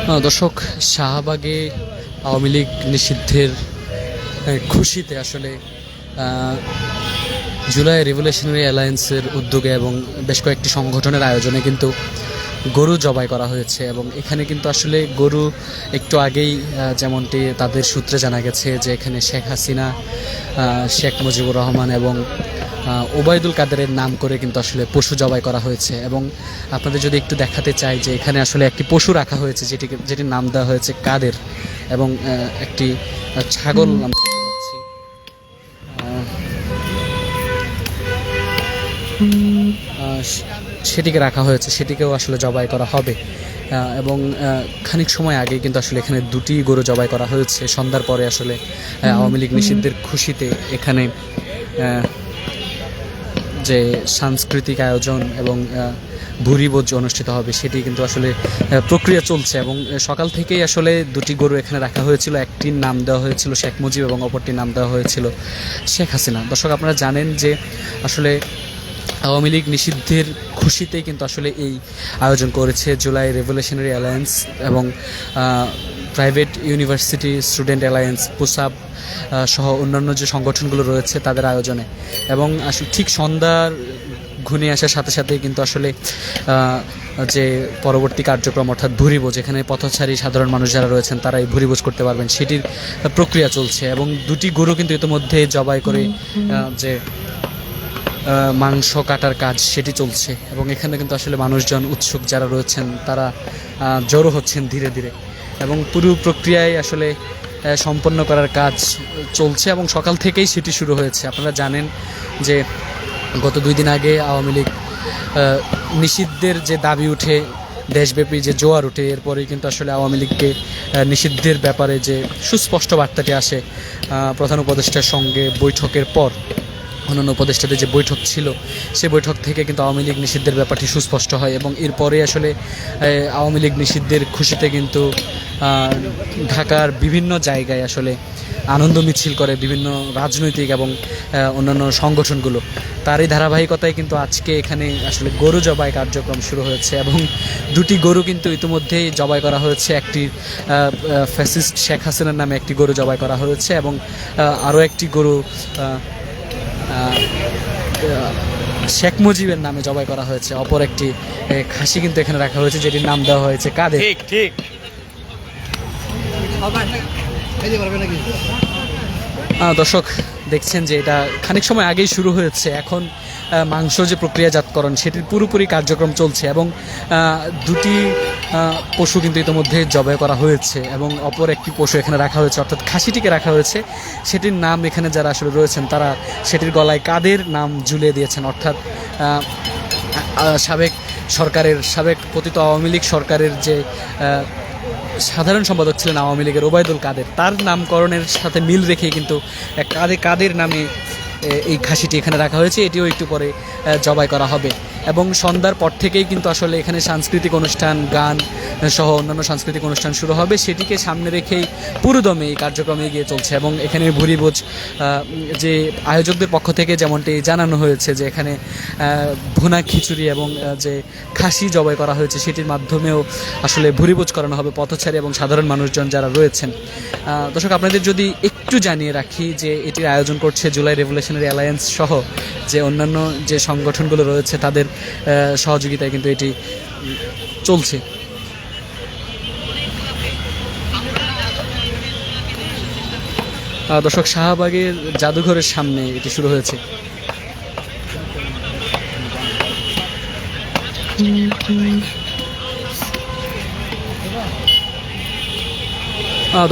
দর্শক, শাহবাগে আওয়ামী লীগ নিষিদ্ধের খুশিতে আসলে জুলাই রেভলিউশনারি অ্যালায়েন্সের উদ্যোগে এবং বেশ কয়েকটি সংগঠনের আয়োজনে কিন্তু গরু জবাই করা হয়েছে। এবং এখানে কিন্তু আসলে গরু একটু আগেই যেমনটি তাদের সূত্রে জানা গেছে যে এখানে শেখ হাসিনা, শেখ মুজিবুর রহমান এবং ওবায়দুল কাদেরের নাম করে কিন্তু আসলে পশু জবাই করা হয়েছে। এবং আপনাদের যদি একটু দেখাতে চাই যে এখানে আসলে একটি পশু রাখা হয়েছে যেটির নাম দেওয়া হয়েছে কাদের, এবং একটি ছাগল নাম পাচ্ছি সেটিকে রাখা হয়েছে, সেটিকেও আসলে জবাই করা হবে। এবং খানিক সময় আগে কিন্তু আসলে এখানে দুটি গরু জবাই করা হয়েছে। সন্ধ্যার পরে আসলে আওয়ামী লীগ নিষিদ্ধের খুশিতে এখানে যে সাংস্কৃতিক আয়োজন এবং ভুরিভোজ অনুষ্ঠিত হবে সেটি কিন্তু আসলে প্রক্রিয়া চলছে। এবং সকাল থেকেই আসলে দুটি গরু এখানে রাখা হয়েছিল। একটির নাম দেওয়া হয়েছিল শেখ মুজিব এবং অপরটির নাম দেওয়া হয়েছিল শেখ হাসিনা। দর্শক, আপনারা জানেন যে আসলে আওয়ামী লীগ নিষিদ্ধের খুশিতেই কিন্তু আসলে এই আয়োজন করেছে জুলাই রেভলিউশনারি অ্যালায়েন্স এবং প্রাইভেট ইউনিভার্সিটি স্টুডেন্ট অ্যালায়েন্স, পুসাব সহ অন্যান্য যে সংগঠনগুলো রয়েছে তাদের আয়োজনে। এবং আসলে ঠিক সন্ধ্যার ঘনিয়ে আসার সাথে সাথেই কিন্তু আসলে যে পরবর্তী কার্যক্রম অর্থাৎ ভুরিভোজ, যেখানে পথচারী সাধারণ মানুষ যারা রয়েছেন তারা এই ভুরিভোজ করতে পারবেন সেটির প্রক্রিয়া চলছে। এবং দুটি গরু কিন্তু ইতিমধ্যে জবাই করে যে মাংস কাটার কাজ সেটি চলছে। এবং এখানে কিন্তু আসলে মানুষজন উৎসুক যারা রয়েছেন তারা জড়ো হচ্ছেন ধীরে ধীরে। এবং পুরো প্রক্রিয়ায় আসলে সম্পন্ন করার কাজ চলছে এবং সকাল থেকেই সেটি শুরু হয়েছে। আপনারা জানেন যে গত 2 দিন আগে আওয়ামী লীগ নিষিদ্ধের যে দাবি উঠে দেশব্যাপী যে জোয়ার উঠে, এরপরেই কিন্তু আসলে আওয়ামী লীগকে নিষিদ্ধের ব্যাপারে যে সুস্পষ্ট বার্তাটি আসে প্রধান উপদেষ্টার সঙ্গে বৈঠকের পর, অন্যান্য উপদেষ্টাদের যে বৈঠক ছিল সেই বৈঠক থেকে কিন্তু আওয়ামী লীগ নিষিদ্ধের ব্যাপারটি সুস্পষ্ট হয়। এবং এরপরে আসলে আওয়ামী লীগ নিষিদ্ধের খুশিতে কিন্তু ঢাকার বিভিন্ন জায়গায় আসলে আনন্দ মিছিল করে বিভিন্ন রাজনৈতিক এবং অন্যান্য সংগঠনগুলো। তারই ধারাবাহিকতায় কিন্তু আজকে এখানে আসলে গরু জবাই কার্যক্রম শুরু হয়েছে। এবং দুটি গরু কিন্তু ইতিমধ্যেই জবাই করা হয়েছে। একটি ফ্যাসিস্ট শেখ হাসিনার নামে একটি গরু জবাই করা হয়েছে এবং আরও একটি গরু শেখ মুজিবের নামে জবাই করা হয়েছে। অপর একটি খাসি কিন্তু এখানে রাখা হয়েছে যেটির নাম দেওয়া হয়েছে কাদের। ঠিক দর্শক, দেখছেন যে এটা খানিক সময় আগেই শুরু হয়েছে। এখন মাংস যে প্রক্রিয়াজাতকরণ সেটির পুরোপুরি কার্যক্রম চলছে। এবং দুটি পশু কিন্তু ইতিমধ্যে জবাই করা হয়েছে এবং অপর একটি পশু এখানে রাখা হয়েছে, অর্থাৎ খাসিটিকে রাখা হয়েছে। সেটির নাম এখানে যারা আসলে রয়েছেন তারা সেটির গলায় কাদের নাম ঝুলিয়ে দিয়েছেন, অর্থাৎ সাবেক পতিত আওয়ামী লীগ সরকারের যে সাধারণ সম্পাদক ছিলেন আওয়ামী লীগের ওবায়দুল কাদের, তার নামকরণের সাথে মিল রেখেই কিন্তু কাদের নামে এই খাসিটি এখানে রাখা হয়েছে। এটিও একটু পরে জবাই করা হবে। এবং সন্ধ্যার পর থেকেই কিন্তু আসলে এখানে সাংস্কৃতিক অনুষ্ঠান, গান সহ অন্যান্য সাংস্কৃতিক অনুষ্ঠান শুরু হবে। সেটিকে সামনে রেখেই পুরোদমে এই কার্যক্রমে এগিয়ে চলছে। এবং এখানে ভুরিভোজ যে আয়োজকদের পক্ষ থেকে যেমনটি জানানো হয়েছে যে এখানে ভুনা খিচুড়ি এবং যে খাসি জবাই করা হয়েছে সেটির মাধ্যমেও আসলে ভুরিভোজ করানো হবে পথচারী এবং সাধারণ মানুষজন যারা রয়েছেন। দর্শক, আপনাদের যদি একটু জানিয়ে রাখি যে এটির আয়োজন করছে জুলাই রেভলিউশনারি অ্যালায়েন্স সহ যে অন্যান্য যে সংগঠনগুলো রয়েছে তাদের সহযোগিতায় কিন্তু এটি চলছে। দর্শক, শাহবাগের জাদুঘরের সামনে এটি শুরু হয়েছে।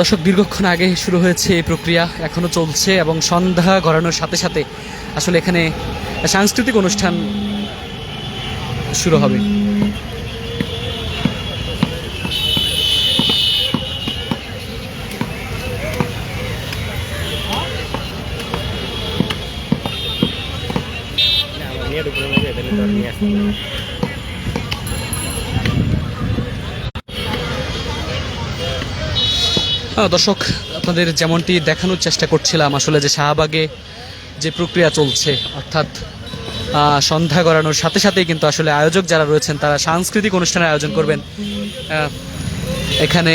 দর্শক, দীর্ঘক্ষণ আগে শুরু হয়েছে এই প্রক্রিয়া, এখনও চলছে এবং সন্ধ্যা গড়ানোর সাথে সাথে আসলে এখানে সাংস্কৃতিক অনুষ্ঠান শুরু হবে। দর্শক, আপনাদের যেমনটি দেখানোর চেষ্টা করছিলাম আসলে যে শাহবাগে যে প্রক্রিয়া চলছে, অর্থাৎ সন্ধ্যা গড়ানোর সাথে সাথেই কিন্তু আসলে আয়োজক যারা রয়েছেন তারা সাংস্কৃতিক অনুষ্ঠানের আয়োজন করবেন। এখানে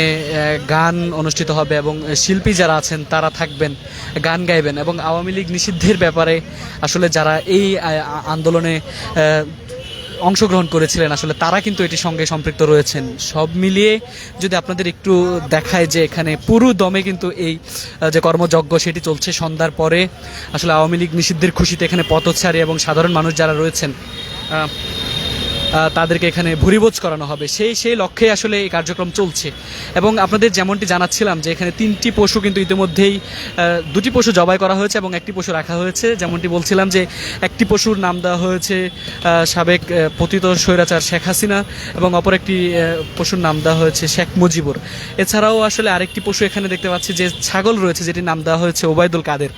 গান অনুষ্ঠিত হবে এবং শিল্পী যারা আছেন তারা থাকবেন, গান গাইবেন। এবং আওয়ামী লীগ নিষিদ্ধের ব্যাপারে আসলে যারা এই আন্দোলনে অংশগ্রহণ করেছিলেন আসলে তারা কিন্তু এটির সঙ্গে সম্পৃক্ত রয়েছেন। সব মিলিয়ে যদি আপনাদের একটু দেখায় যে এখানে পুরো দমে কিন্তু এই যে কর্মযজ্ঞ সেটি চলছে। সন্ধ্যার পরে আসলে আওয়ামী লীগ নিষিদ্ধের খুশিতে এখানে পথচারী এবং সাধারণ মানুষ যারা রয়েছেন তাদেরকে এখানে ভুরিভোজ করানো হবে, সেই লক্ষ্যে আসলে এই কার্যক্রম চলছে। এবং আপনাদের যেমনটি জানাচ্ছিলাম যে এখানে 3টি পশু কিন্তু ইতিমধ্যেই 2টি পশু জবাই করা হয়েছে এবং 1টি পশু রাখা হয়েছে। যেমনটি বলছিলাম যে 1টি পশুর নাম দেওয়া হয়েছে সাবেক পতিত স্বৈরাচার শেখ হাসিনা এবং অপর একটি পশুর নাম দেওয়া হয়েছে শেখ মুজিবুর। এছাড়াও আসলে আরেকটি পশু এখানে দেখতে পাচ্ছি যে ছাগল রয়েছে, যেটির নাম দেওয়া হয়েছে ওবায়দুল কাদের।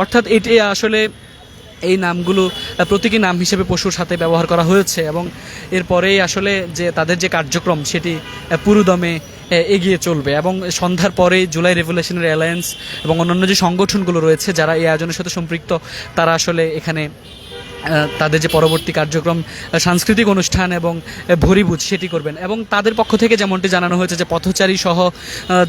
অর্থাৎ এটি আসলে এই নামগুলো প্রতীকী নাম হিসেবে পশুর সাথে ব্যবহার করা হয়েছে। এবং এরপরেই আসলে যে তাদের যে কার্যক্রম সেটি পুরোদমে এগিয়ে চলবে। এবং সন্ধ্যার পরেই জুলাই রেভলিউশনারি অ্যালায়েন্স এবং অন্যান্য যে সংগঠনগুলো রয়েছে যারা এই আয়োজনের সাথে সম্পৃক্ত তারা আসলে এখানে তাদের যে পরবর্তী কার্যক্রম সাংস্কৃতিক অনুষ্ঠান এবং ভুরিভোজ সেটি করবেন। এবং তাদের পক্ষ থেকে যেমনটি জানানো হয়েছে যে পথচারী সহ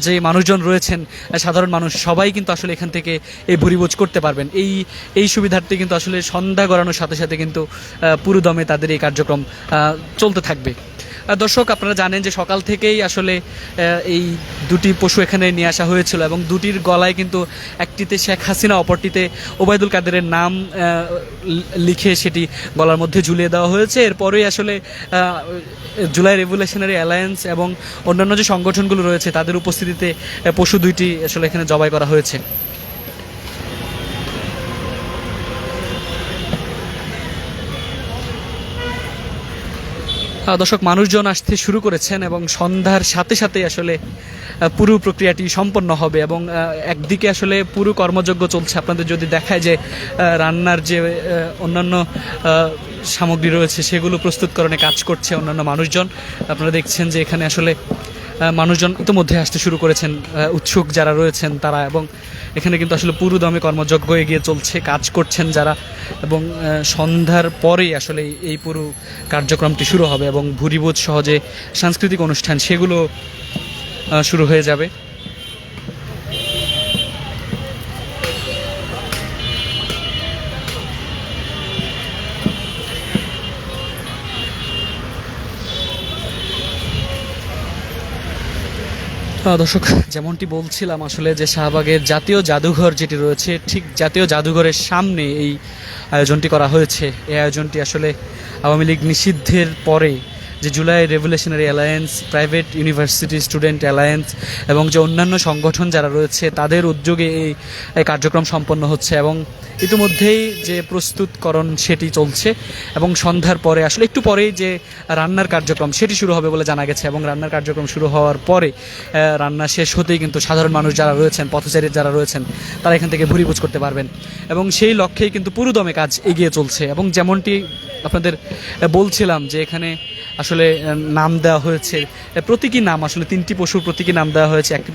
যে মানুষজন রয়েছেন, সাধারণ মানুষ সবাই কিন্তু আসলে এখান থেকে এই ভুরিভোজ করতে পারবেন। এই সুবিধার্থে কিন্তু আসলে সন্ধ্যা গড়ানোর সাথে সাথে কিন্তু পুরোদমে তাদের এই কার্যক্রম চলতে থাকবে। দর্শক, আপনারা জানেন যে সকাল থেকেই আসলে এই 2টি পশু এখানে নিয়ে আসা হয়েছিল এবং 2টির গলায় কিন্তু একটিতে শেখ হাসিনা অপরটিতে ওবায়দুল কাদেরের নাম লিখে সেটি গলার মধ্যে ঝুলিয়ে দেওয়া হয়েছে। এরপরেই আসলে জুলাই রেভলিউশনারি অ্যালায়েন্স এবং অন্যান্য যে সংগঠনগুলো রয়েছে তাদের উপস্থিতিতে পশু 2টি আসলে এখানে জবাই করা হয়েছে। দর্শক, মানুষজন আসতে শুরু করেছেন এবং সন্ধ্যার সাথে সাথে আসলে পুরো প্রক্রিয়াটি সম্পন্ন হবে। এবং একদিকে আসলে পুরো কর্মযজ্ঞ চলছে। আপনাদের যদি দেখায় যে রান্নার যে অন্যান্য সামগ্রী রয়েছে সেগুলো প্রস্তুতকরণে কাজ করছে অন্যান্য মানুষজন। আপনারা দেখছেন যে এখানে আসলে মানুষজন ইতিমধ্যে আসতে শুরু করেছেন, উৎসুক যারা রয়েছেন তারা। এবং এখানে কিন্তু আসলে পুরো দমে কর্মযজ্ঞ এগিয়ে চলছে, কাজ করছেন যারা। এবং সন্ধ্যার পরেই আসলে এই পুরো কার্যক্রমটি শুরু হবে এবং ভুরিভোজ সহ যে সাংস্কৃতিক অনুষ্ঠান সেগুলো শুরু হয়ে যাবে। দর্শক, যেমনটি বলছিলাম আসলে যে শাহবাগের জাতীয় জাদুঘর যেটি রয়েছে ঠিক জাতীয় জাদুঘরের সামনে এই আয়োজনটি করা হয়েছে। এই আয়োজনটি আসলে আওয়ামী লীগ নিষিদ্ধের পরে যে July revolutionary alliance, private university student alliance এবং যে অন্যান্য সংগঠন যারা রয়েছে তাদের উদ্যোগে এই কার্যক্রম সম্পন্ন হচ্ছে। এবং ইতিমধ্যেই যে প্রস্তুতকরণ সেটি চলছে এবং সন্ধ্যার পরে আসলে একটু পরেই যে রান্নার কার্যক্রম সেটি শুরু হবে বলে জানা গেছে। এবং রান্নার কার্যক্রম শুরু হওয়ার পরে রান্না শেষ হতেই কিন্তু সাধারণ মানুষ যারা রয়েছেন, পথচারী যারা রয়েছেন তারা এখান থেকে ভুরিভোজ করতে পারবেন। এবং সেই লক্ষ্যেই কিন্তু পুরোদমে কাজ এগিয়ে চলছে। এবং যেমনটি আপনাদের বলছিলাম যে এখানে আসলে নাম দেওয়া হয়েছে প্রতীকী নাম, আসলে 3টি পশুর প্রতীকী নাম দেওয়া হয়েছে। একটি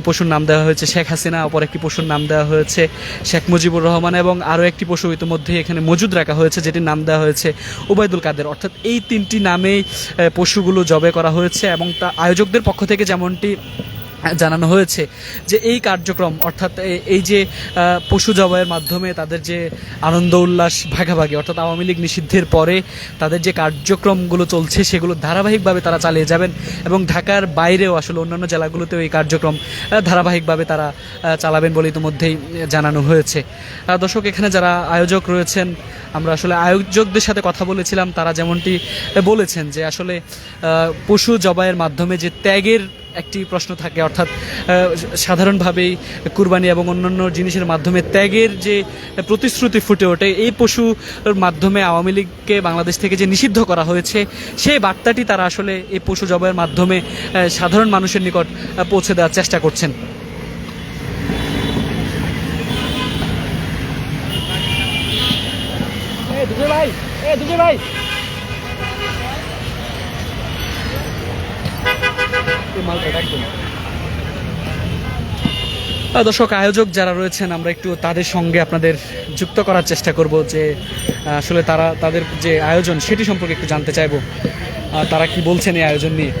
পশুর নাম দেওয়া হয়েছে শেখ হাসিনা, অপর একটি পশুর নাম দেওয়া হয়েছে শেখ মুজিবুর রহমান এবং আরও একটি পশু ইতিমধ্যে এখানে মজুদ রাখা হয়েছে যেটির নাম দেওয়া হয়েছে ওবায়দুল কাদের। অর্থাৎ এই 3টি নামেই পশুগুলো জবে করা হয়েছে। এবং তা আয়োজকদের পক্ষ থেকে যেমনটি জানানো হয়েছে যে এই কার্যক্রম অর্থাৎ এই যে পশু জবাইয়ের মাধ্যমে তাদের যে আনন্দ উল্লাস ভাগাভাগি, অর্থাৎ আওয়ামী লীগ নিষিদ্ধের পরে তাদের যে কার্যক্রমগুলো চলছে সেগুলো ধারাবাহিকভাবে তারা চালিয়ে যাবেন। এবং ঢাকার বাইরেও আসলে অন্যান্য জেলাগুলোতেও এই কার্যক্রম ধারাবাহিকভাবে তারা চালাবেন বলে ইতিমধ্যেই জানানো হয়েছে। দর্শক, এখানে যারা আয়োজক রয়েছেন আমরা আসলে আয়োজকদের সাথে কথা বলেছিলাম, তারা যেমনটি বলেছেন যে আসলে পশু জবাইয়ের মাধ্যমে যে ত্যাগের একটি প্রশ্ন থাকে, অর্থাৎ সাধারণভাবেই কুরবানি এবং অন্যান্য জিনিসের মাধ্যমে ত্যাগের যে প্রতিশ্রুতি ফুটে ওঠে, এই পশুর মাধ্যমে আওয়ামী লীগকে বাংলাদেশ থেকে যে নিষিদ্ধ করা হয়েছে সেই বার্তাটি তারা আসলে এই পশু জবাইয়ের মাধ্যমে সাধারণ মানুষের নিকট পৌঁছে দেওয়ার চেষ্টা করছেন। দর্শক, আয়োজক যারা রয়েছেন আমরা একটু তাদের সঙ্গে আপনাদের যুক্ত করার চেষ্টা করব যে আসলে তাদের যে আয়োজন সেটি সম্পর্কে একটু জানতে চাইব তারা কি বলছেন এই আয়োজন নিয়ে।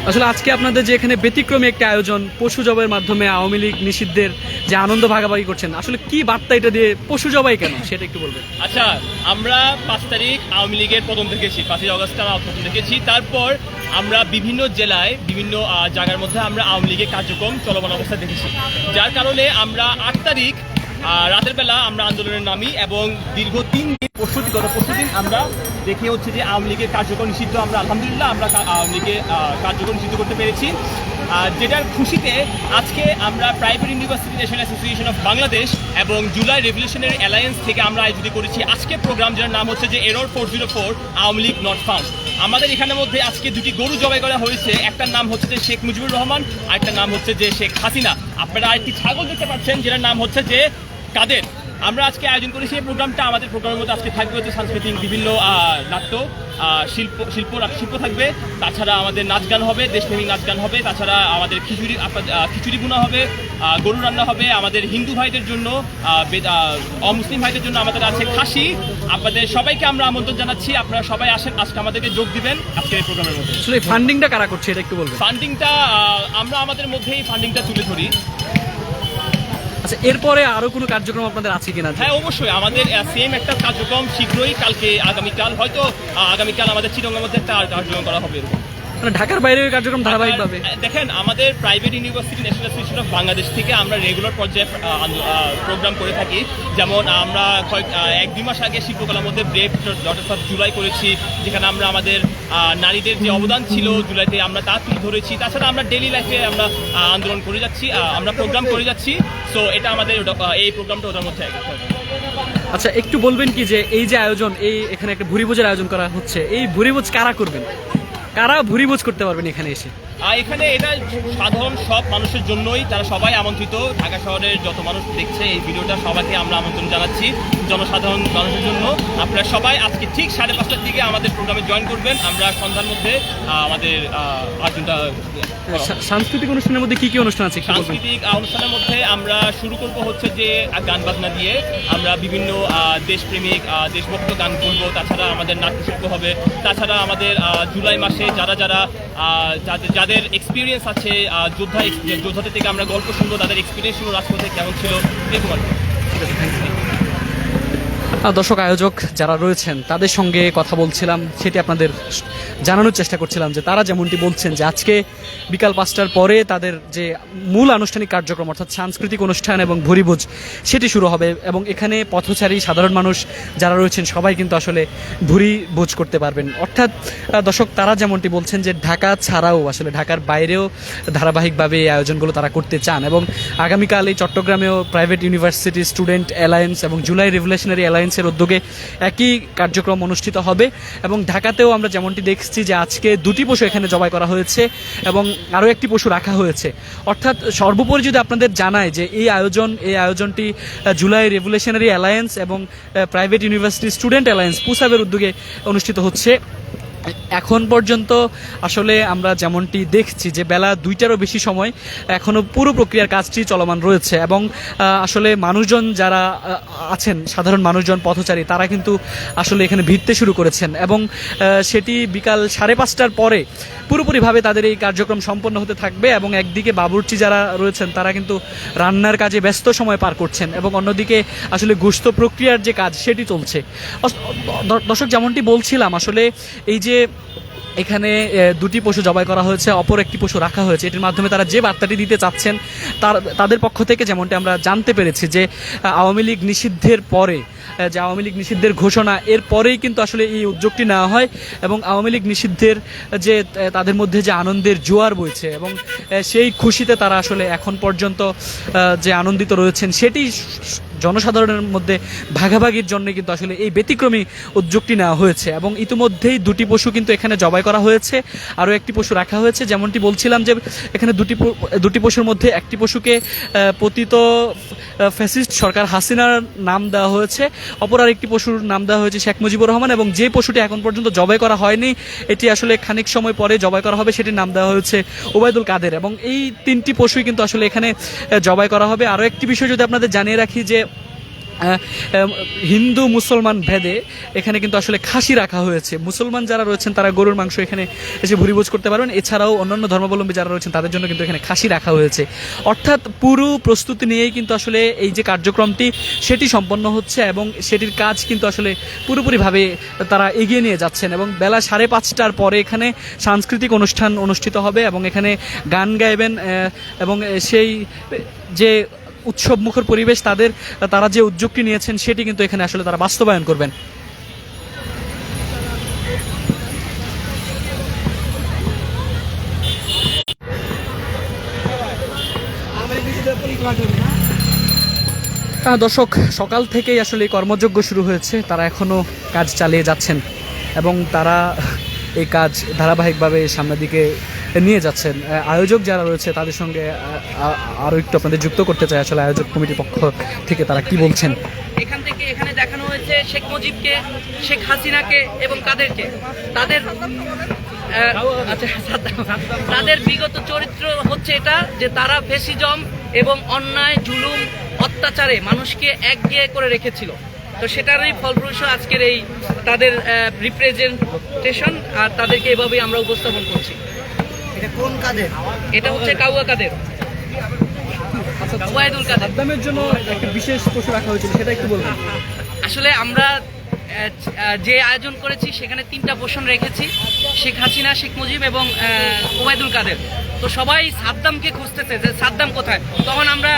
আসলে আজকে আপনাদের যে এখানে ব্যতিক্রমী একটা আয়োজন পশু জবাইয়ের মাধ্যমে আওয়ামী লীগ নিষিদ্ধের যে আনন্দ ভাগাভাগি করছেন, আসলে কি বার্তা এটা দিয়ে, পশু জবাই কেন সেটা একটু বলবেন। আচ্ছা, আমরা 5 তারিখ আওয়ামী লীগের পতন দেখেছি, 5ই আগস্ট আমরা পতন দেখেছি। তারপর আমরা বিভিন্ন জেলায় বিভিন্ন জায়গার মধ্যে আমরা আওয়ামী লীগের কার্যক্রম চলমান অবস্থা দেখেছি, যার কারণে আমরা 8 তারিখ রাতের বেলা আমরা আন্দোলনের নামি এবং দীর্ঘ 3 দিন গত পরশু দিন আমরা দেখে হচ্ছে যে আওয়ামী লীগের কার্যক্রম নিষিদ্ধ, আমরা আলহামদুলিল্লাহ আমরা আওয়ামী লীগের কার্যক্রম নিষিদ্ধ করতে পেরেছি। যেটার খুশিতে আজকে আমরা private university national association of Bangladesh এবং জুলাই রেভলিউশনারি অ্যালায়েন্স থেকে আমরা আয়োজিত করেছি আজকে প্রোগ্রাম, যার নাম হচ্ছে যে error 404 Awami League not found. আমাদের এখানের মধ্যে আজকে 2টি গরু জবাই করা হয়েছে, একটার নাম হচ্ছে যে শেখ মুজিবুর রহমান, আরেকটার নাম হচ্ছে যে শেখ হাসিনা। আপনারা আরেকটি ছাগল দেখতে পাচ্ছেন যেটার নাম হচ্ছে যে কাদের। আমরা আজকে আয়োজন করেছি এই প্রোগ্রামটা। আমাদের প্রোগ্রামের মধ্যে আজকে থাকবে হচ্ছে সাংস্কৃতিক বিভিন্ন নাট্য শিল্প থাকবে, তাছাড়া আমাদের নাচ গান হবে, দেশপ্রেমিক নাচ গান হবে, তাছাড়া আমাদের খিচুড়ি বোনা হবে, গরু রান্না হবে। আমাদের হিন্দু ভাইদের জন্য, অমুসলিম ভাইদের জন্য আমাদের আছে খাসি। আপনাদের সবাইকে আমরা আমন্ত্রণ জানাচ্ছি, আপনারা সবাই আসেন, আজকে আমাদেরকে যোগ দিবেন আজকের এই প্রোগ্রামের মধ্যে। আসলে ফান্ডিংটা কারা করছে এটা একটু বলবেন। ফান্ডিংটা আমরা আমাদের মধ্যেই ফান্ডিংটা তুলে ধরি। আচ্ছা, এরপরে আরো কোনো কার্যক্রম আপনাদের আছে কিনা? হ্যাঁ, অবশ্যই আমাদের সেম একটা কার্যক্রম শীঘ্রই, আগামীকাল হয়তো আগামীকাল আমাদের চিটাগংয়ের মধ্যে একটা কার্যক্রম করা হবে। মানে ঢাকার বাইরের কার্যক্রম ধারাবাহিকভাবে দেখেন, আমাদের private university national association of Bangladesh থেকে আমরা রেগুলার পর্যায়ে প্রোগ্রাম করে থাকি। যেমন আমরা 1-2 মাস আগে শিল্পকলার মধ্যে ব্রেভ ডটার্স অফ জুলাই করেছি, যেখানে আমরা আমাদের নারীদের যে অবদান ছিল জুলাইতে আমরা তা তুলে ধরেছি। তাছাড়া আমরা ডেইলি লাইফে আমরা আন্দোলন করে যাচ্ছি, আমরা প্রোগ্রাম করে যাচ্ছি। সো এটা আমাদের এই প্রোগ্রামটা ওটার মধ্যে একটা। আচ্ছা, একটু বলবেন কি যে এই যে আয়োজন, এখানে একটা ভুরিভোজের আয়োজন করা হচ্ছে, এই ভুরিভোজ কারা করবেন, কারা ভুরিভোজ করতে পারবেন এখানে এসে? এখানে এটা সাধারণ সব মানুষের জন্যই, তারা সবাই আমন্ত্রিত। ঢাকা শহরের যত মানুষ দেখছে এই ভিডিওটা, সবাইকে আমরা আমন্ত্রণ জানাচ্ছি, জনসাধারণ মানুষের জন্য। আপনারা সবাই আজকে ঠিক 5:30টার দিকে আমাদের প্রোগ্রামে জয়েন করবেন। আমরা সন্ধ্যার মধ্যে আমাদের আয়োজনটা। সাংস্কৃতিক অনুষ্ঠানের মধ্যে কি কি অনুষ্ঠান আছে? সাংস্কৃতিক অনুষ্ঠানের মধ্যে আমরা শুরু করব হচ্ছে যে গান বাজনা দিয়ে। আমরা বিভিন্ন দেশপ্রেমিক দেশভক্ত গান করব, তাছাড়া আমাদের নাট্যশিল্প হবে, তাছাড়া আমাদের জুলাই মাসে যাদের এক্সপিরিয়েন্স আছে যোদ্ধাদের থেকে আমরা গল্প শুনবো, তাদের এক্সপিরিয়েন্স শুনবো, রাজপথে কেমন ছিল এরকম আর কি। ঠিক আছে, থ্যাংক ইউ। দর্শক, আয়োজক যারা রয়েছেন তাদের সঙ্গে কথা বলছিলাম, সেটি আপনাদের জানানোর চেষ্টা করছিলাম যে তারা যেমনটি বলছেন যে আজকে বিকাল 5টার পরে তাদের যে মূল আনুষ্ঠানিক কার্যক্রম অর্থাৎ সাংস্কৃতিক অনুষ্ঠান এবং ভুরিভোজ সেটি শুরু হবে, এবং এখানে পথচারী সাধারণ মানুষ যারা রয়েছেন সবাই কিন্তু আসলে ভুরিভোজ করতে পারবেন। অর্থাৎ দর্শক, তারা যেমনটি বলছেন যে ঢাকা ছাড়াও আসলে ঢাকার বাইরেও ধারাবাহিকভাবে এই আয়োজনগুলো তারা করতে চান, এবং আগামীকাল এই চট্টগ্রামেও প্রাইভেট ইউনিভার্সিটি স্টুডেন্ট অ্যালায়েন্স এবং জুলাই রেভলিউশনারি অ্যালায়েন্সের উদ্যোগে একই কার্যক্রম অনুষ্ঠিত হবে। এবং ঢাকাতেও আমরা যেমনটি দেখছি যে আজকে 2টি পশু এখানে জবাই করা হয়েছে এবং আরও একটি পশু রাখা হয়েছে। অর্থাৎ সর্বোপরি যদি আপনাদের জানায় যে এই আয়োজনটি জুলাই রেভলিউশনারি অ্যালায়েন্স এবং প্রাইভেট ইউনিভার্সিটি স্টুডেন্ট অ্যালায়েন্স পুসাবের উদ্যোগে অনুষ্ঠিত হচ্ছে। এখন পর্যন্ত আসলে আমরা যেমনটি দেখছি যে বেলা 2টারও বেশি সময় এখনও পুরো প্রক্রিয়ার কাজটি চলমান রয়েছে, এবং আসলে মানুষজন যারা আছেন, সাধারণ মানুষজন পথচারী, তারা কিন্তু আসলে এখানে ভিড়তে শুরু করেছেন, এবং সেটি বিকাল 5:30টার পরে পুরোপুরিভাবে তাদের এই কার্যক্রম সম্পন্ন হতে থাকবে। এবং একদিকে বাবুর্চি যারা রয়েছেন তারা কিন্তু রান্নার কাজে ব্যস্ত সময় পার করছেন, এবং অন্যদিকে আসলে গোশত প্রক্রিয়ার যে কাজ সেটি চলছে। দর্শক, যেমনটি বলছিলাম, আসলে এই যে এখানে 2টি পশু জবাই করা হয়েছে, অপর একটি পশু রাখা হয়েছে, এটির মাধ্যমে তারা যে বার্তাটি দিতে চাচ্ছেন তাদের পক্ষ থেকে যেমনটি আমরা জানতে পেরেছি যে আওয়ামী লীগ নিষিদ্ধের পরে, যে আওয়ামী লীগ নিষিদ্ধের ঘোষণা এর পরেই কিন্তু আসলে এই উদ্যোগটি নেওয়া হয়, এবং আওয়ামী লীগ নিষিদ্ধের যে তাদের মধ্যে যে আনন্দের জোয়ার বইছে, এবং সেই খুশিতে তারা আসলে এখন পর্যন্ত যে আনন্দিত রয়েছেন সেটি জনসাধারণের মধ্যে ভাগাভাগির জন্য কিন্তু আসলে এই ব্যতিক্রমী উদ্যোগটি নেওয়া হয়েছে। এবং ইতিমধ্যেই 2টি পশু কিন্তু এখানে জবাই করা হয়েছে, আরও একটি পশু রাখা হয়েছে। যেমনটি বলছিলাম যে এখানে 2টি পশুর মধ্যে একটি পশুকে পতিত ফ্যাসিস্ট সরকার হাসিনার নাম দেওয়া হয়েছে, অপর আরেকটি পশুর নাম দেওয়া হয়েছে শেখ মুজিবুর রহমান, এবং যে পশুটি এখন পর্যন্ত জবাই করা হয়নি, এটি আসলে খানিক সময় পরে জবাই করা হবে, সেটির নাম দেওয়া হয়েছে ওবায়দুল কাদের। এবং এই 3টি পশুই কিন্তু আসলে এখানে জবাই করা হবে। আরও একটি বিষয় যদি আপনাদের জানিয়ে রাখি যে হিন্দু মুসলমান ভেদে এখানে কিন্তু আসলে খাসি রাখা হয়েছে। মুসলমান যারা রয়েছেন তারা গরুর মাংস এখানে এসে ভুরিভোজ করতে পারবেন, এছাড়াও অন্যান্য ধর্মাবলম্বী যারা রয়েছেন তাদের জন্য কিন্তু এখানে খাসি রাখা হয়েছে। অর্থাৎ পুরো প্রস্তুতি নিয়েই কিন্তু আসলে এই যে কার্যক্রমটি সেটি সম্পন্ন হচ্ছে এবং সেটির কাজ কিন্তু আসলে পুরোপুরিভাবে তারা এগিয়ে নিয়ে যাচ্ছেন। এবং বেলা 5:30টার পরে এখানে সাংস্কৃতিক অনুষ্ঠান অনুষ্ঠিত হবে এবং এখানে গান গাইবেন এবং সেই যে উৎসব মুখর পরিবেশ তারা যে উদ্যোগটি নিয়েছেন সেটি কিন্তু এখানে আসলে তারা বাস্তবায়ন করবেন। দর্শক, সকাল থেকেই আসলে এই কর্মযজ্ঞ শুরু হয়েছে, তারা এখনো কাজ চালিয়ে যাচ্ছেন এবং তারা এই কাজ ধারাবাহিকভাবে সামনের দিকে নিয়ে যাচ্ছেন। আয়োজক যারা রয়েছে তাদের সঙ্গে আরও একটু আপনাদের যুক্ত করতে চাই, আসলে আয়োজক কমিটির পক্ষ থেকে তারা কি বলছেন। এখানে দেখানো হয়েছে শেখ মুজিবকে, শেখ হাসিনাকে এবং কাদেরকে তাদের বিগত চরিত্র হচ্ছে এটা যে তারা ফ্যাসিজম এবং অন্যায় জুলুম অত্যাচারে মানুষকে একঘেয়ে করে রেখেছিল। তো সেটারই ফলপ্রসূ আজকের এই তাদের রিপ্রেজেন্টেশন, আর তাদেরকে এভাবেই আমরা উপস্থাপন করছি। এটা কোন কাদের? এটা হচ্ছে কাউয়া কাদের, ওবায়দুল কাদের। সাদ্দামের জন্য একটা বিশেষ পশু রাখা হয়েছিল, সেটা একটু বলবেন। আসলে আমরা যে আয়োজন করেছি সেখানে 3টা পোষণ রেখেছি, শেখ হাসিনা, শেখ মুজিব এবং ওবায়দুল কাদের। তো সবাই সাদ্দামকে খুঁজতেছে যে সাদ্দাম কোথায়, তখন আমরা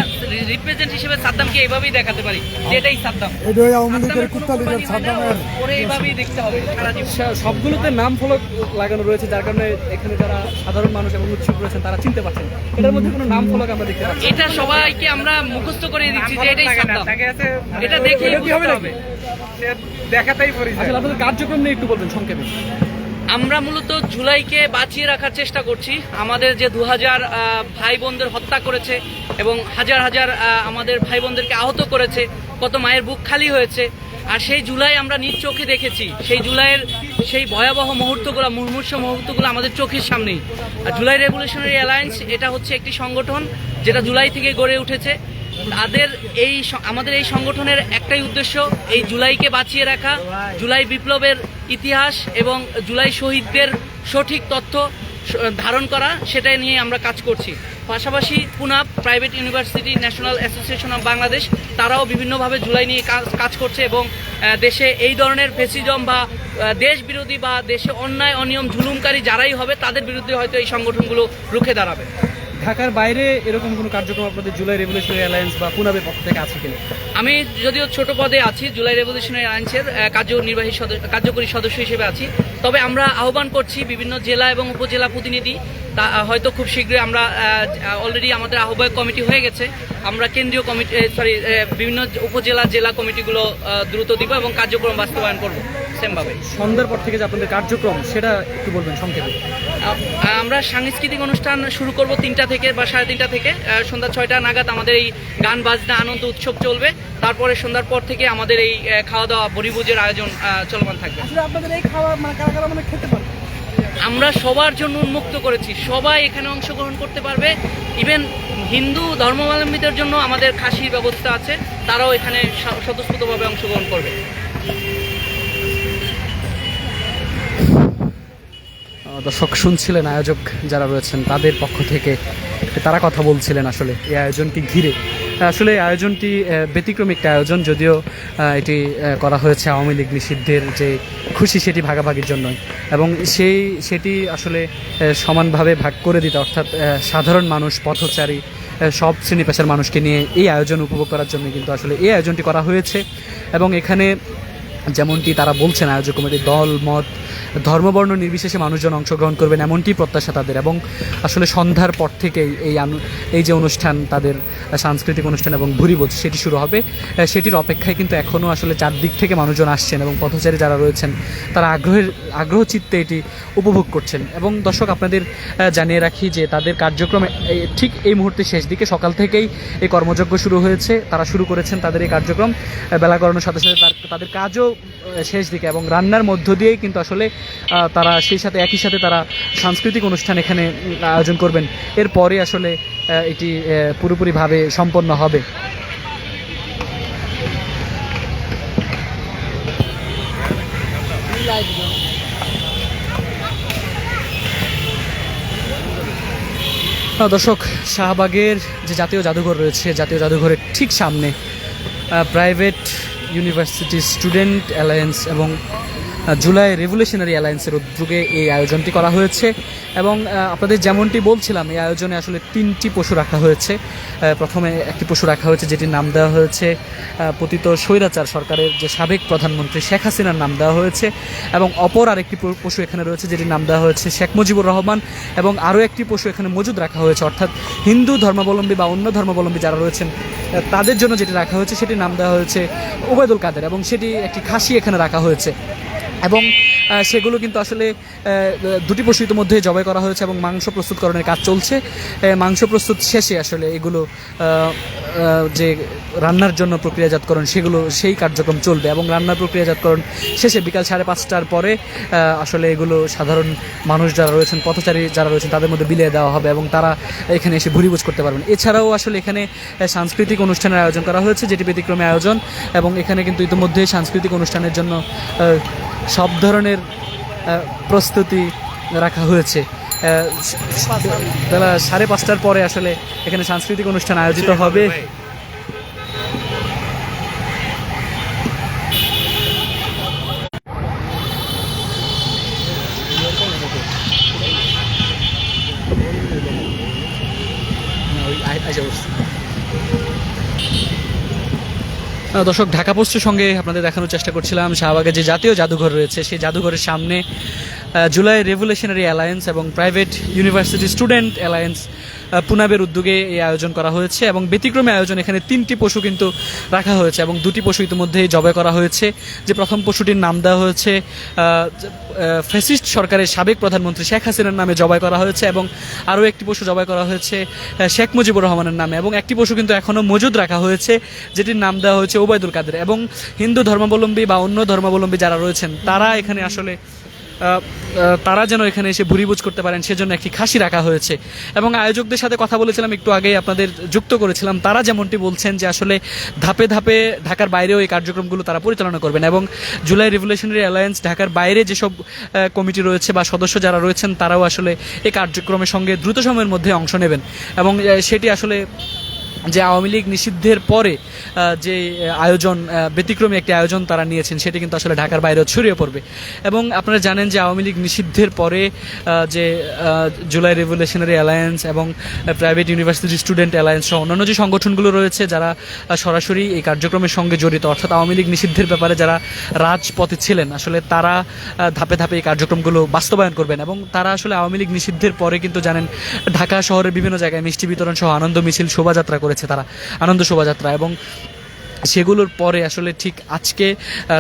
রিপ্রেজেন্ট হিসেবে সাদ্দামকে এইভাবেই দেখাতে পারি যে এটাই সাদ্দাম। ওরে এইভাবেই দেখতে হবে সারা জীবন। সবগুলোতে নাম ফলক লাগানো রয়েছে, যার কারণে এখানে যারা সাধারণ মানুষ এবং উৎসুক রয়েছেন তারা চিনতে পারছেন। এটার মধ্যে কোনো নাম ফলক আমরা দেখতে পাচ্ছি। এটা সবাইকে আমরা মুখস্থ করে দিচ্ছি যে এটাই সাদ্দাম, এটা দেখেই বুঝতে হবে। দেখাতেই পরিচয়। আসলে আপনাদের কার্যক্রম নিয়ে একটু বলবেন সংক্ষেপে। আমরা মূলত জুলাইকে বাঁচিয়ে রাখার চেষ্টা করছি। আমাদের যে 2000 ভাই বোনদের হত্যা করেছে এবং হাজার হাজার আমাদের ভাই বোনদেরকে আহত করেছে, কত মায়ের বুক খালি হয়েছে, আর সেই জুলাই আমরা নিজ চোখে দেখেছি। সেই জুলাইয়ের সেই ভয়াবহ মুহূর্তগুলো, মুমূর্ষু মুহূর্তগুলো আমাদের চোখের সামনেই। জুলাই রেভলিউশনারি অ্যালায়েন্স এটা হচ্ছে একটি সংগঠন যেটা জুলাই থেকে গড়ে উঠেছে। আমাদের এই সংগঠনের একটাই উদ্দেশ্য, এই জুলাইকে বাঁচিয়ে রাখা, জুলাই বিপ্লবের ইতিহাস এবং জুলাই শহীদদের সঠিক তথ্য ধারণ করা, সেটাই নিয়ে আমরা কাজ করছি। পাশাপাশি পুনাব private university national association of Bangladesh তারাও বিভিন্নভাবে জুলাই নিয়ে কাজ করছে এবং দেশে এই ধরনের ফ্যাসিজম বা দেশ বিরোধী বা দেশে অন্যায় অনিয়ম জুলুমকারী যারাই হবে তাদের বিরুদ্ধে হয়তো এই সংগঠনগুলো রুখে দাঁড়াবে। ঢাকার বাইরে এরকম কোনো কার্যক্রম আপনাদের জুলাই রেভলিউশনারি অ্যালায়েন্স বা পুনাবের পক্ষ থেকে আছে কিনা? আমি যদিও ছোট পদে আছি, জুলাই রেভলিউশনারি অ্যালায়েন্সের কার্যকরী সদস্য হিসেবে আছি, তবে আমরা আহ্বান করছি বিভিন্ন জেলা এবং উপজেলা প্রতিনিধি, তা হয়তো খুব শীঘ্রই আমরা অলরেডি আমাদের আহ্বায়ক কমিটি হয়ে গেছে, আমরা কেন্দ্রীয় কমিটি বিভিন্ন উপজেলা জেলা কমিটিগুলো দ্রুত দিব এবং কার্যক্রম বাস্তবায়ন করব সেমভাবে। সন্ধ্যার পর থেকে যে আপনাদের কার্যক্রম সেটা একটু বলবেন সংক্ষেপে। আমরা সাংস্কৃতিক অনুষ্ঠান শুরু করব 3টা থেকে বা 3:30 থেকে সন্ধ্যা 6টা নাগাদ আমাদের এই গান বাজনা আনন্দ উৎসব চলবে। তারপরে সন্ধ্যার পর থেকে আমাদের এই খাওয়া দাওয়া বরিভোজের আয়োজন চলমান থাকবে। আপনাদের এই খাওয়া কারা কারা খেতে পারবে? আমরা সবার জন্য উন্মুক্ত করেছি, সবাই এখানে অংশগ্রহণ করতে পারবে। ইভেন হিন্দু ধর্মাবলম্বীদের জন্য আমাদের খাসির ব্যবস্থা আছে, তারাও এখানে স্বতঃস্ফূর্তভাবে অংশগ্রহণ করবে। দর্শক শুনছিলেন আয়োজক যারা রয়েছেন তাদের পক্ষ থেকে তারা কথা বলছিলেন আসলে এই আয়োজনকে ঘিরে। আসলে আয়োজনটি ব্যতিক্রমী একটা আয়োজন, যদিও এটি করা হয়েছে আওয়ামী লীগ নিষিদ্ধের যে খুশি সেটি ভাগাভাগির জন্যই, এবং সেটি আসলে সমানভাবে ভাগ করে দিতে, অর্থাৎ সাধারণ মানুষ, পথচারী, সব শ্রেণী পেশার মানুষকে নিয়ে এই আয়োজন উপভোগ করার জন্য কিন্তু আসলে এই আয়োজনটি করা হয়েছে। এবং এখানে যেমনটি তারা বলছেন আয়োজক কমিটির দল মত ধর্মবর্ণ নির্বিশেষে মানুষজন অংশগ্রহণ করবেন এমনটি প্রত্যাশা তাদের। এবং আসলে সন্ধ্যার পর থেকেই এই যে অনুষ্ঠান, তাদের সাংস্কৃতিক অনুষ্ঠান এবং ভুরিভোজ সেটি শুরু হবে, সেটির অপেক্ষায় কিন্তু এখনও আসলে চারদিক থেকে মানুষজন আসছেন এবং পথচারী যারা রয়েছেন তারা আগ্রহ চিত্তে এটি উপভোগ করছেন। এবং দর্শক আপনাদের জানিয়ে রাখি যে তাদের কার্যক্রমে ঠিক এই মুহূর্তে শেষ দিকে, সকাল থেকেই এই কর্মযজ্ঞ শুরু হয়েছে, তারা শুরু করেছেন তাদের এই কার্যক্রম, বেলা গড়ানোর সাথে সাথে তাদের কাজও শেষ দিকে, এবং রান্নার মধ্য দিয়েই কিন্তু আসলে তারা সেই সাথে একই সাথে তারা সাংস্কৃতিক অনুষ্ঠান এখানে আয়োজন করবেন। এরপরে আসলে এটি পুরোপুরিভাবে সম্পন্ন হবে। দর্শক, শাহবাগের যে জাতীয় জাদুঘর রয়েছে, জাতীয় জাদুঘরের ঠিক সামনে প্রাইভেট ইউনিভার্সিটি স্টুডেন্ট অ্যালায়েন্স এবং জুলাই রেভলিউশনারি অ্যালায়েন্সের উদ্যোগে এই আয়োজনটি করা হয়েছে। এবং আপনাদের যেমনটি বলছিলাম, এই আয়োজনে আসলে 3টি পশু রাখা হয়েছে। প্রথমে একটি পশু রাখা হয়েছে যেটির নাম দেওয়া হয়েছে পতিত স্বৈরাচার সরকারের যে সাবেক প্রধানমন্ত্রী শেখ হাসিনার নাম দেওয়া হয়েছে, এবং অপর আরেকটি পশু এখানে রয়েছে যেটির নাম দেওয়া হয়েছে শেখ মুজিবুর রহমান, এবং আরও একটি পশু এখানে মজুদ রাখা হয়েছে, অর্থাৎ হিন্দু ধর্মাবলম্বী বা অন্য ধর্মাবলম্বী যারা রয়েছেন তাদের জন্য যেটি রাখা হয়েছে সেটির নাম দেওয়া হয়েছে ওবায়দুল কাদের, এবং সেটি একটি খাসি এখানে রাখা হয়েছে। এবং সেগুলো কিন্তু আসলে দুটি পশু ইতিমধ্যে জবাই করা হয়েছে এবং মাংস প্রস্তুতকরণের কাজ চলছে। মাংস প্রস্তুত শেষে আসলে এগুলো যে রান্নার জন্য প্রক্রিয়াজাতকরণ সেই কার্যক্রম চলবে, এবং রান্নার প্রক্রিয়াজাতকরণ শেষে বিকাল 5:30টার পরে আসলে এগুলো সাধারণ মানুষ যারা রয়েছেন, পথচারী যারা রয়েছেন তাদের মধ্যে বিলিয়ে দেওয়া হবে এবং তারা এখানে এসে ভুরিভোজ করতে পারবেন। এছাড়াও আসলে এখানে সাংস্কৃতিক অনুষ্ঠানের আয়োজন করা হয়েছে, যেটি ব্যতিক্রমী আয়োজন, এবং এখানে কিন্তু ইতিমধ্যে সাংস্কৃতিক অনুষ্ঠানের জন্য সব ধরনের প্রস্তুতি রাখা হয়েছে। বেলা 5:30টার পরে আসলে এখানে সাংস্কৃতিক অনুষ্ঠান আয়োজিত হবে। দর্শক, ঢাকা পোস্টের সঙ্গে আপনাদের দেখানোর চেষ্টা করছিলাম শাহবাগে যে জাতীয় জাদুঘর রয়েছে, সেই জাদুঘরের সামনে জুলাই রেভলিউশনারি অ্যালায়েন্স এবং প্রাইভেট ইউনিভার্সিটি স্টুডেন্ট অ্যালায়েন্স পুনাবের উদ্যোগে এই আয়োজন করা হয়েছে। এবং ব্যতিক্রমী আয়োজন, এখানে 3টি পশু কিন্তু রাখা হয়েছে এবং 2টি পশু ইতিমধ্যেই জবাই করা হয়েছে। যে প্রথম পশুটির নাম দেওয়া হয়েছে ফ্যাসিস্ট সরকারের সাবেক প্রধানমন্ত্রী শেখ হাসিনার নামে জবাই করা হয়েছে, এবং আরও একটি পশু জবাই করা হয়েছে শেখ মুজিবুর রহমানের নামে, এবং একটি পশু কিন্তু এখনও মজুদ রাখা হয়েছে যেটির নাম দেওয়া হয়েছে ওবায়দুল কাদের। এবং হিন্দু ধর্মাবলম্বী বা অন্য ধর্মাবলম্বী যারা রয়েছেন তারা এখানে আসলে তারা যেন এখানে এসে ভুরিভোজ করতে পারেন সেজন্য একটি খাসি রাখা হয়েছে। এবং আয়োজকদের সাথে কথা বলেছিলাম, একটু আগেই আপনাদের যুক্ত করেছিলাম, তারা যেমনটি বলছেন যে আসলে ধাপে ধাপে ঢাকার বাইরেও এই কার্যক্রমগুলো তারা পরিচালনা করবেন, এবং জুলাই রেভলিউশনারি অ্যালায়েন্স ঢাকার বাইরে যেসব কমিটি রয়েছে বা সদস্য যারা রয়েছেন তারাও আসলে এই কার্যক্রমের সঙ্গে দ্রুত সময়ের মধ্যে অংশ নেবেন। এবং সেটি আসলে যে আওয়ামী লীগ নিষিদ্ধের পরে যে আয়োজন, ব্যতিক্রমী একটি আয়োজন তারা নিয়েছেন, সেটি কিন্তু আসলে ঢাকার বাইরেও ছড়িয়ে পড়বে। এবং আপনারা জানেন যে আওয়ামী লীগ নিষিদ্ধের পরে যে জুলাই রেভলিউশনারি অ্যালায়েন্স এবং প্রাইভেট ইউনিভার্সিটি স্টুডেন্ট অ্যালায়েন্স সহ অন্যান্য যে সংগঠনগুলো রয়েছে যারা সরাসরি এই কার্যক্রমের সঙ্গে জড়িত, অর্থাৎ আওয়ামী লীগ নিষিদ্ধের ব্যাপারে যারা রাজপথে ছিলেন, আসলে তারা ধাপে ধাপে এই কার্যক্রমগুলো বাস্তবায়ন করবেন। এবং তারা আসলে আওয়ামী লীগ নিষিদ্ধের পরে কিন্তু জানেন ঢাকা শহরের বিভিন্ন জায়গায় মিষ্টি বিতরণ সহ আনন্দ মিছিল, শোভাযাত্রা করেছে তারা, আনন্দ শোভাযাত্রা। এবং সেগুলোর পরে আসলে ঠিক আজকে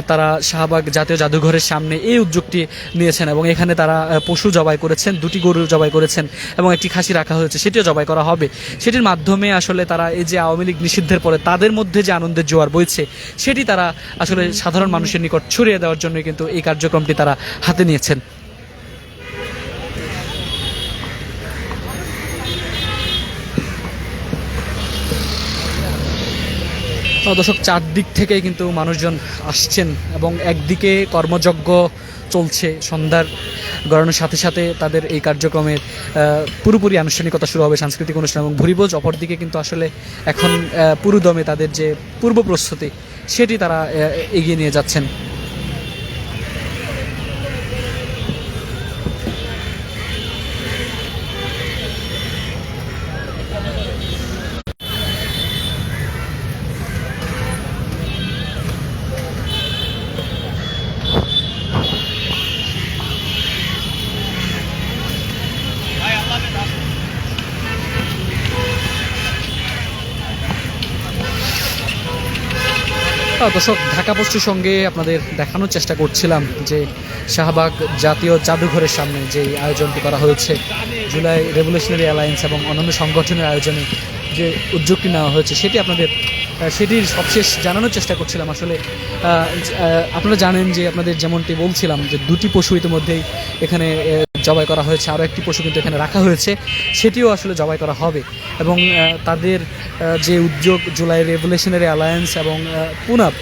তারা শাহবাগ জাতীয় জাদুঘরের সামনে এই উদ্যোগটি নিয়েছেন, এবং এখানে তারা পশু জবাই করেছেন, 2টি গরু জবাই করেছেন এবং একটি খাসি রাখা হয়েছে, সেটিও জবাই করা হবে। সেটির মাধ্যমে আসলে তারা এই যে আওয়ামী লীগ নিষিদ্ধের পরে তাদের মধ্যে যে আনন্দের জোয়ার বইছে সেটি তারা আসলে সাধারণ মানুষের নিকট ছড়িয়ে দেওয়ার জন্য কিন্তু এই কার্যক্রমটি তারা হাতে নিয়েছেন। দর্শক, চারদিক থেকে কিন্তু মানুষজন আসছেন এবং একদিকে কর্মযজ্ঞ চলছে, সন্ধ্যার গড়ানোর সাথে সাথে তাদের এই কার্যক্রমের পুরোপুরি আনুষ্ঠানিকতা শুরু হবে, সাংস্কৃতিক অনুষ্ঠান এবং ভুরিভোজ। অপরদিকে কিন্তু আসলে এখন পুরোদমে তাদের যে পূর্ব প্রস্তুতি সেটি তারা এগিয়ে নিয়ে যাচ্ছেন। দর্শক, ঢাকা পোস্টের সঙ্গে আপনাদের দেখানোর চেষ্টা করছিলাম যে শাহবাগ জাতীয় জাদুঘরের সামনে যে আয়োজনটি করা হয়েছে জুলাই রেভলিউশনারি অ্যালায়েন্স এবং অন্যান্য সংগঠনের আয়োজনে যে উদ্যোগটি নেওয়া হয়েছে সেটির সবশেষ জানানোর চেষ্টা করছিলাম। আসলে আপনারা জানেন যে আপনাদের যেমনটি বলছিলাম যে 2টি পশু ইতিমধ্যেই এখানে জবাই করা হয়েছে, আরও একটি পশু কিন্তু এখানে রাখা হয়েছে, সেটিও আসলে জবাই করা হবে। এবং তাদের যে উদ্যোগ জুলাই রেভলিউশনারি অ্যালায়েন্স এবং পুনাপ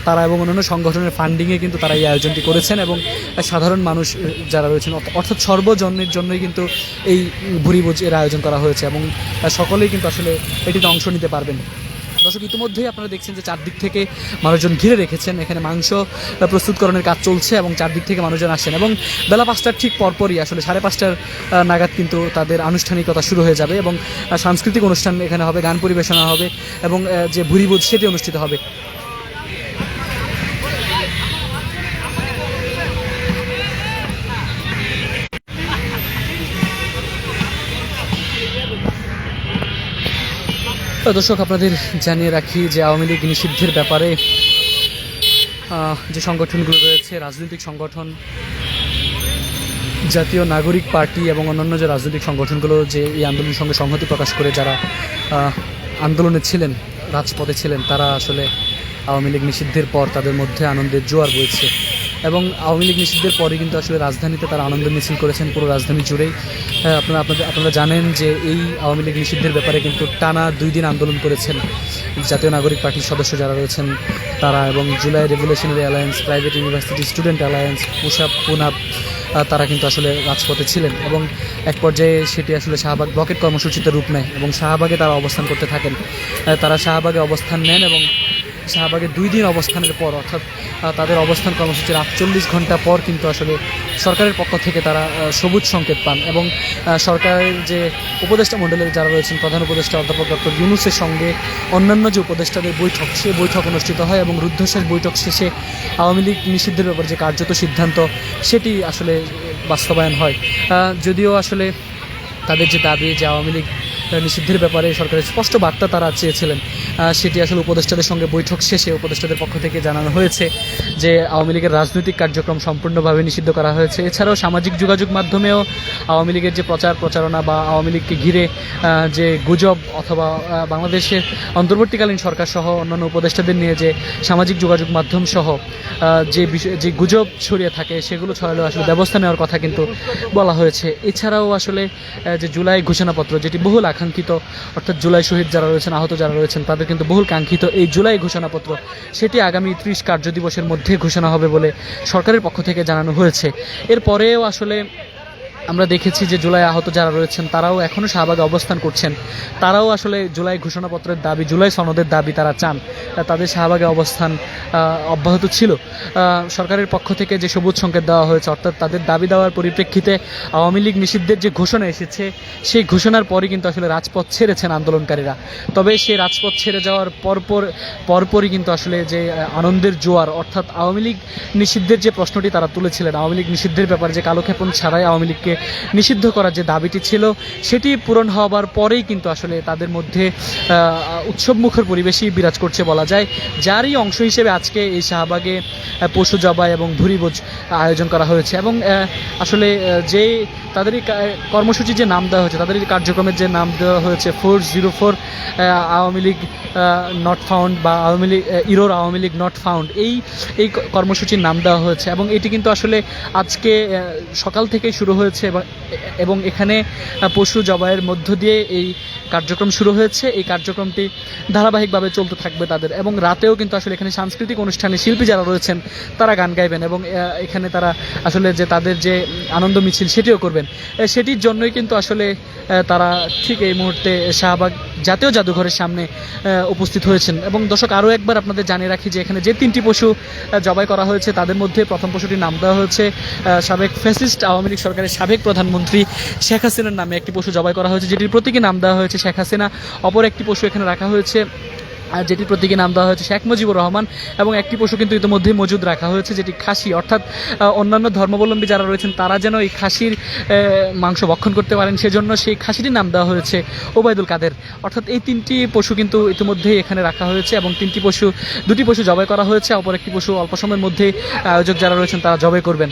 তারা এবং অন্যান্য সংগঠনের ফান্ডিংয়ে কিন্তু তারা এই আয়োজনটি করেছেন এবং সাধারণ মানুষ যারা রয়েছেন অর্থাৎ সর্বজনের জন্যই কিন্তু এই ভুরিভোজ এর আয়োজন করা হয়েছে এবং সকলেই কিন্তু আসলে এটিতে অংশ নিতে পারবেন। দর্শক, ইতিমধ্যেই আপনারা দেখছেন যে চারদিক থেকে মানুষজন ঘিরে রেখেছেন, এখানে মাংস প্রস্তুতকরণের কাজ চলছে এবং চারদিক থেকে মানুষজন আসেন এবং বেলা 5টার ঠিক পরপরই আসলে 5:30 নাগাদ কিন্তু তাদের আনুষ্ঠানিকতা শুরু হয়ে যাবে এবং সাংস্কৃতিক অনুষ্ঠান এখানে হবে, গান পরিবেশনা হবে এবং যে ভুরিভোজ সেটি অনুষ্ঠিত হবে। দর্শক, আপনাদের জানিয়ে রাখি যে আওয়ামী লীগ নিষিদ্ধের ব্যাপারে যে সংগঠনগুলো রয়েছে, রাজনৈতিক সংগঠন, জাতীয় নাগরিক পার্টি এবং অন্যান্য যে রাজনৈতিক সংগঠনগুলো যে এই আন্দোলনের সঙ্গে সংহতি প্রকাশ করে যারা আন্দোলনে ছিলেন, রাজপথে ছিলেন, তারা আসলে আওয়ামী লীগ নিষিদ্ধের পর তাদের মধ্যে আনন্দের জোয়ার বইছে এবং আওয়ামী লীগ নিষিদ্ধের পরে কিন্তু আসলে রাজধানীতে তারা আনন্দ মিছিল করেছেন পুরো রাজধানী জুড়েই। আপনারা জানেন যে এই আওয়ামী লীগ নিষিদ্ধের ব্যাপারে কিন্তু টানা 2 দিন আন্দোলন করেছেন জাতীয় নাগরিক পার্টির সদস্য যারা রয়েছেন তারা এবং July revolutionary alliance, private university student alliance, পুনাপ তারা কিন্তু আসলে রাজপথে ছিলেন এবং এক পর্যায়ে সেটি আসলে শাহবাগ ব্লকেট কর্মসূচিতে রূপ নেয় এবং শাহবাগে তারা অবস্থান করতে থাকেন। তারা শাহবাগে অবস্থান নেন এবং শাহবাগে 2 দিন অবস্থানের পর অর্থাৎ তাদের অবস্থান কর্মসূচির 48 ঘন্টা পর কিন্তু আসলে সরকারের পক্ষ থেকে তারা সবুজ সংকেত পান এবং সরকারের যে উপদেষ্টা মণ্ডলের যারা রয়েছেন, প্রধান উপদেষ্টা অধ্যাপক ডক্টর ইউনূসের সঙ্গে অন্যান্য যে উপদেষ্টাদের বৈঠক, সেই বৈঠক অনুষ্ঠিত হয় এবং রুদ্ধশ্বাস বৈঠক শেষে আওয়ামী লীগ নিষিদ্ধের ব্যাপারে যে কার্যত সিদ্ধান্ত সেটি আসলে বাস্তবায়ন হয়। যদিও আসলে তাদের যে দাবি যে আওয়ামী লীগ নিষিদ্ধের ব্যাপারে সরকারের স্পষ্ট বার্তা তারা চেয়েছিলেন, সেটি আসলে উপদেষ্টাদের সঙ্গে বৈঠক শেষে উপদেষ্টাদের পক্ষ থেকে জানানো হয়েছে যে আওয়ামী লীগের রাজনৈতিক কার্যক্রম সম্পূর্ণভাবে নিষিদ্ধ করা হয়েছে। এছাড়াও সামাজিক যোগাযোগ মাধ্যমেও আওয়ামী লীগের যে প্রচারণা বা আওয়ামী লীগকে ঘিরে যে গুজব অথবা বাংলাদেশের অন্তর্বর্তীকালীন সরকার সহ অন্যান্য উপদেষ্টাদের নিয়ে যে সামাজিক যোগাযোগ মাধ্যম সহ যে গুজব ছড়িয়ে থাকে সেগুলো ছড়ালেও আসলে ব্যবস্থা নেওয়ার কথা কিন্তু বলা হয়েছে। এছাড়াও আসলে যে জুলাই ঘোষণাপত্র, যেটি বহুল আকাঙ্ক্ষিত, অর্থাৎ জুলাই শহীদ যারা রয়েছেন, আহত যারা রয়েছেন তাদের কিন্তু বহুল কাঙ্ক্ষিত এই জুলাই ঘোষণাপত্র, সেটি আগামী 30 কার্যদিবসের মধ্যে ঘোষণা হবে বলে সরকারের পক্ষ থেকে জানানো হয়েছে। এরপরেও আসলে আমরা দেখেছি যে জুলাই আহত যারা রয়েছেন তারাও এখনও শাহবাগে অবস্থান করছেন, তারাও আসলে জুলাই ঘোষণাপত্রের দাবি, জুলাই সনদের দাবি তারা চান, তাদের শাহবাগে অবস্থান অব্যাহত ছিল। সরকারের পক্ষ থেকে যে সবুজ সংকেত দেওয়া হয়েছে, অর্থাৎ তাদের দাবি দেওয়ার পরিপ্রেক্ষিতে আওয়ামী লীগ নিষিদ্ধের যে ঘোষণা এসেছে, সেই ঘোষণার পরই কিন্তু আসলে রাজপথ ছেড়েছেন আন্দোলনকারীরা। তবে সেই রাজপথ ছেড়ে যাওয়ার পরপরই কিন্তু আসলে যে আনন্দের জোয়ার, অর্থাৎ আওয়ামী লীগ নিষিদ্ধের যে প্রশ্নটি তারা তুলেছিলেন, আওয়ামী লীগ নিষিদ্ধের ব্যাপারে যে কালোক্ষেপণ ছাড়াই আওয়ামী লীগকে নিষিদ্ধ করার যে দাবিটি ছিল, সেটি পূরণ হওয়ার পরেই কিন্তু আসলে তাদের মধ্যে উৎসবমুখর পরিবেশই বিরাজ করছে বলা যায়, যারই অংশ হিসেবে আজকে এই শাহবাগে পশু জবাই এবং ভুরিভোজ আয়োজন করা হয়েছে। এবং আসলে যে তাদেরই কর্মসূচির যে নাম দেওয়া হয়েছে, তাদেরই কার্যক্রমের যে নাম দেওয়া হয়েছে 404 আওয়ামী লীগ নট ফাউন্ড বা Awami League error Awami League not found, এই কর্মসূচির নাম দেওয়া হয়েছে। এবং এটি কিন্তু আসলে আজকে সকাল থেকেই শুরু হয়েছে এবং এখানে পশু জবাইয়ের মধ্য দিয়ে এই কার্যক্রম শুরু হয়েছে। এই কার্যক্রমটি ধারাবাহিকভাবে চলতে থাকবে তাদের, এবং রাতেও কিন্তু আসলে এখানে সাংস্কৃতিক অনুষ্ঠানে শিল্পী যারা রয়েছেন তারা গান গাইবেন এবং এখানে তারা আসলে যে তাদের যে আনন্দ মিছিল সেটিও করবেন। সেটির জন্যই কিন্তু আসলে তারা ঠিক এই মুহূর্তে শাহবাগ জাতীয় জাদুঘরের সামনে উপস্থিত হয়েছেন। এবং দর্শক, আরও একবার আপনাদের জানিয়ে রাখি যে এখানে যে 3টি পশু জবাই করা হয়েছে তাদের মধ্যে প্রথম পশুটির নাম দেওয়া হয়েছে সাবেক ফ্যাসিস্ট আওয়ামী লীগ সরকারের সাবেক প্রধানমন্ত্রী শেখ হাসিনার নামে একটি পশু জবাই করা হয়েছে, যেটির প্রতীকী নাম দেওয়া হয়েছে শেখ হাসিনা। অপর একটি পশু এখানে রাখা হয়েছে যেটির প্রতীকী নাম দেওয়া হয়েছে শেখ মুজিবুর রহমান। এবং একটি পশু কিন্তু ইতিমধ্যেই মজুদ রাখা হয়েছে, যেটি খাসি, অর্থাৎ অন্যান্য ধর্মাবলম্বী যারা রয়েছেন তারা যেন এই খাসির মাংস ভক্ষণ করতে পারেন, সেজন্য সেই খাসিটির নাম দেওয়া হয়েছে ওবায়দুল কাদের। অর্থাৎ এই 3টি পশু কিন্তু ইতিমধ্যেই এখানে রাখা হয়েছে এবং 2টি পশু জবাই করা হয়েছে। অপর একটি পশু অল্প সময়ের মধ্যে আয়োজক যারা রয়েছেন তারা জবাই করবেন।